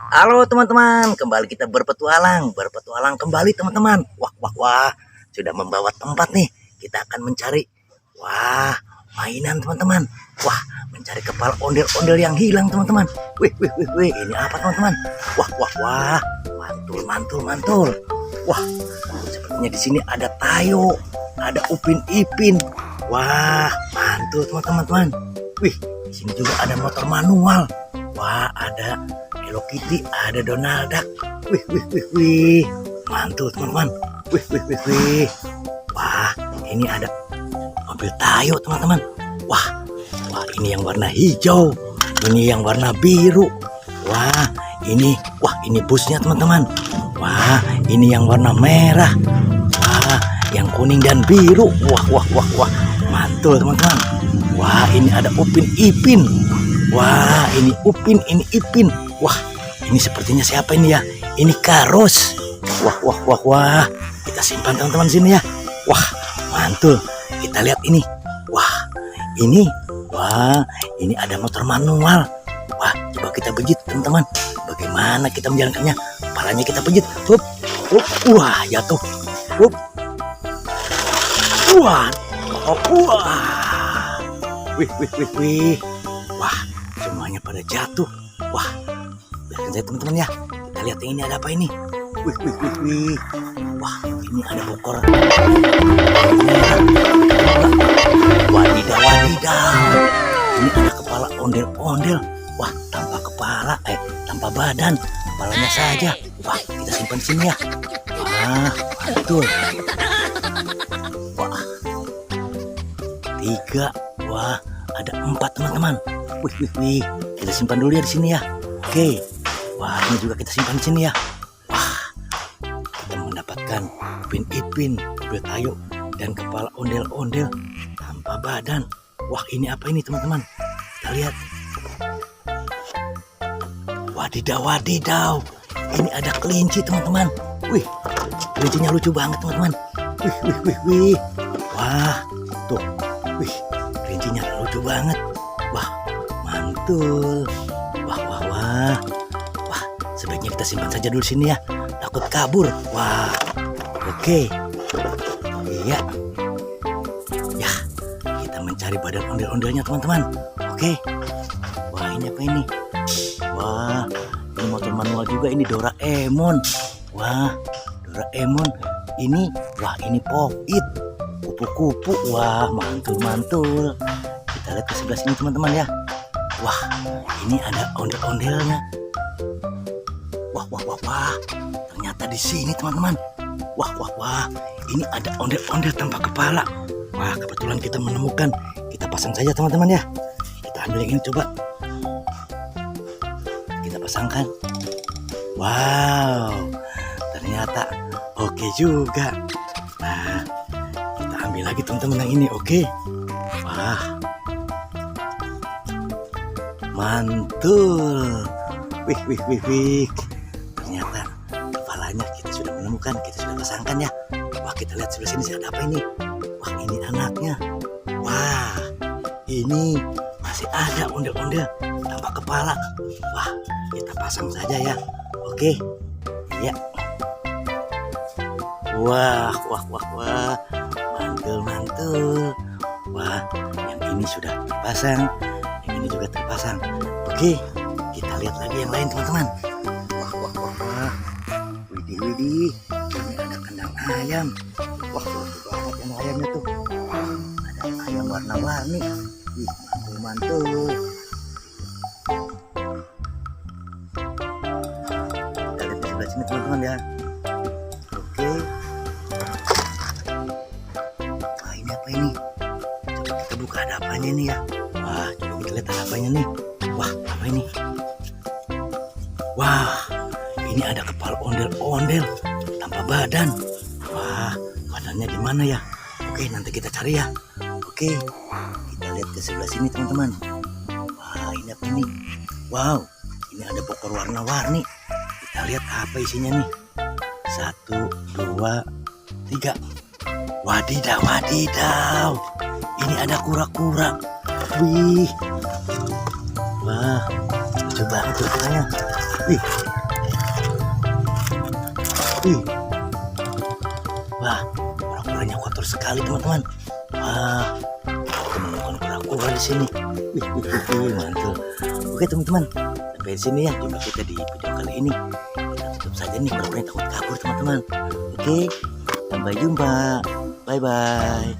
Halo teman-teman, kembali kita berpetualang kembali teman-teman. Wah, wah, wah, sudah membawa tempat nih. Kita akan mencari, wah, mainan teman-teman. Wah, mencari kepala ondel-ondel yang hilang teman-teman. Wih, wih, wih, wih, ini apa teman-teman? Wah, wah, wah, mantul, mantul, mantul. Wah, sepertinya di sini ada Tayo, ada Upin Ipin. Wah, mantul teman-teman. Wih, di sini juga ada motor manual. Wah, ada Hello Kitty, ada Donald Duck. Wih, wih, wih, wih. Mantul teman-teman. Wih, wih, wih, wih. Wah, ini ada mobil Tayo teman-teman. Wah, wah, ini yang warna hijau. Ini yang warna biru. Wah, ini busnya teman-teman. Wah, ini yang warna merah. Wah, yang kuning dan biru. Wah, wah, wah, wah. Mantul teman-teman. Wah, ini ada Upin Ipin. Wah, ini Upin, ini Ipin. Wah, ini sepertinya siapa ini ya? Ini Karos. Wah, wah, wah, wah. Kita simpan teman-teman sini ya. Wah, mantul. Kita lihat ini. Wah, ini ada motor manual. Wah, coba kita pijit teman-teman. Bagaimana kita menjalankannya? Kepalanya kita pijit. Hup, hup. Wah, jatuh. Hup. Wah, wah. Wih, wih, wih, wih. Wah, semuanya pada jatuh. Wah, biarkan saya teman-teman ya. Kita lihat ini ada apa ini. Wih, wih, wih, wih. Wah, ini ada bokor. Wadidaw, wadidaw. Ini ada kepala ondel-ondel. Wah, tanpa kepala, tanpa badan. Kepalanya saja. Wah, kita simpan di sini ya. Wah, mantul. Wah, 3. Wah, ada 4 teman-teman. Wih, wih, wih. Kita simpan dulu ya di sini ya. Oke. Wah, ini juga kita simpan di sini ya. Wah, kita mendapatkan Upin Ipin, mobil Tayo, dan kepala ondel-ondel tanpa badan. Wah, ini apa ini teman-teman? Kita lihat. Wadidaw, wadidaw. Ini ada kelinci teman-teman. Wih, kelincinya lucu banget teman-teman. Wih, wih, wih, wih. Wah, tuh. Wih, kelincinya lucu banget. Wah, mantul. Wah, wah, wah. Wah, sebaiknya kita simpan saja dulu sini ya. Takut kabur. Wah, oke. Iya. Ya, kita mencari badan ondel-ondelnya teman-teman. Oke. Wah, ini apa ini? Wah, ini motor manual juga. Ini Doraemon. Wah, Doraemon. Ini Pop-It. Kupu-kupu. Wah, mantul-mantul. Kita lihat ke sebelah sini teman-teman ya. Wah, ini ada ondel-ondelnya. Wah, wah, wah, wah. Ternyata di sini teman-teman. Wah, wah, wah. Ini ada ondel-ondel tanpa kepala. Wah, kebetulan kita menemukan. Kita pasang saja teman-teman ya. Kita ambil yang ini coba. Kita pasangkan. Wow, ternyata oke juga. Nah, kita ambil lagi teman-teman yang ini. Oke. Wah, mantul. Wih, wih, wih, wih. Ternyata kepalanya kita sudah menemukan. Kita sudah pasangkan ya. Wah, kita lihat sebelah sini ada apa ini. Wah, ini anaknya. Wah, ini masih ada ondel-ondel tanpa kepala. Wah, kita pasang saja ya. Oke. Ya. Wah, wah, wah, wah. Mantul, mantul. Wah, yang ini sudah terpasang. Yang ini juga terpasang. Oke, kita lihat lagi yang lain teman-teman. Wah, wah, wah, wah. Widih, widih. Ini ada kandang ayam. Wah, lucu banget yang ayamnya tuh. Ada ayam warna-warni. Wih, mantul, mantul. Kita lihat di sebelah sini teman-teman ya. Oke. Wah, ini apa ini? Coba kita buka, ada apanya nih ya. Wah, coba kita lihat ada apanya nih. Wah, apa ini? Wah, ini ada kepala ondel-ondel tanpa badan. Wah, badannya di mana ya? Oke, nanti kita cari ya. Oke, kita lihat ke sebelah sini teman-teman. Wah, ini apa ini? Wow, ini ada bokor warna-warni. Kita lihat apa isinya nih. 1, 2, 3. Wadidaw, wadidaw. Ini ada kura-kura. Wih. Wah, lucu banget tuh. Wih, Wih. Wah, kura-kuranya kotor sekali teman-teman. Wah, aku menemukan kura-kura di sini. Wih, mantul. Oke teman-teman, sampai di sini ya jumpa kita di video kali ini. Kita tutup saja nih, kura-kuranya takut kabur teman-teman. Oke, sampai jumpa. Bye bye.